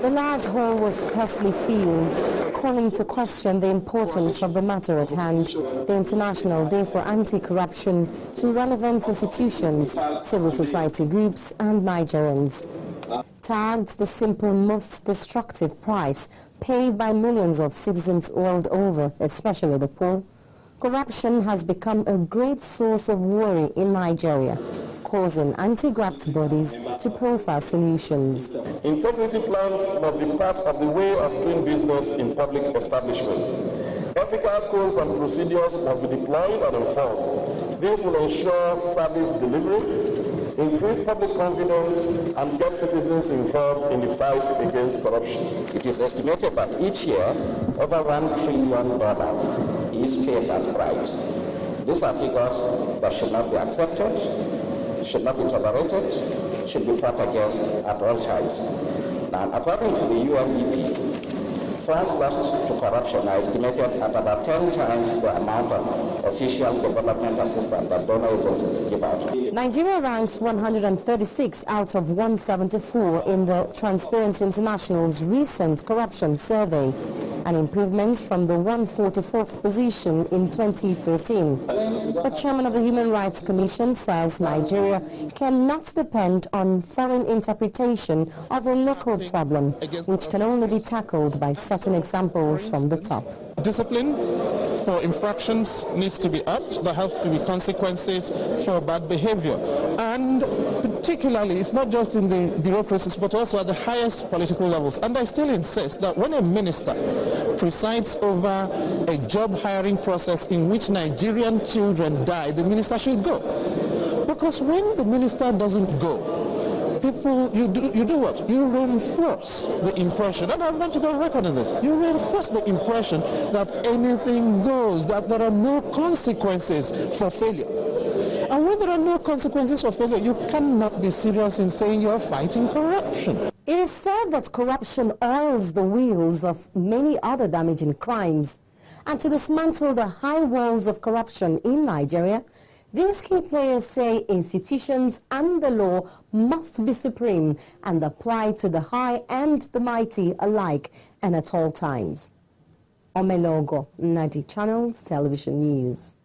The large hall was sparsely filled, calling to question the importance of the matter at hand, the International Day for Anti-Corruption, to relevant institutions, civil society groups and Nigerians. Tagged the simple most destructive price paid by millions of citizens world over, especially the poor, corruption has become a great source of worry in Nigeria, causing anti-graft bodies to profile solutions. Integrity plans must be part of the way of doing business in public establishments. Ethical codes and procedures must be deployed and enforced. This will ensure service delivery, increase public confidence, and get citizens involved in the fight against corruption. It is estimated that each year, over $1 trillion is paid as bribes. These are figures that should not be accepted, should not be tolerated, should be fought against at all times. Now, according to the UNDP, funds lost to corruption are estimated at about 10 times the amount of official development assistance that donor agencies give out. Nigeria ranks 136 out of 174 in the Transparency International's recent corruption survey, an improvement from the 144th position in 2013. The chairman of the Human Rights Commission says Nigeria cannot depend on foreign interpretation of a local problem, which can only be tackled by setting examples from the top. Discipline for infractions needs to be upped. There have to be consequences for bad behavior. And particularly, it's not just in the bureaucracies, but also at the highest political levels. And I still insist that when a minister presides over a job hiring process in which Nigerian children die, the minister should go. Because when the minister doesn't go, people, you do what? You reinforce the impression, and I'm going to go on record on this, you reinforce the impression that anything goes, that there are no consequences for failure. And when there are no consequences for failure, you cannot be serious in saying you're fighting corruption. It is said that corruption oils the wheels of many other damaging crimes. And to dismantle the high walls of corruption in Nigeria, these key players say institutions and the law must be supreme and apply to the high and the mighty alike and at all times. Omelogo, Nadi Channels Television News.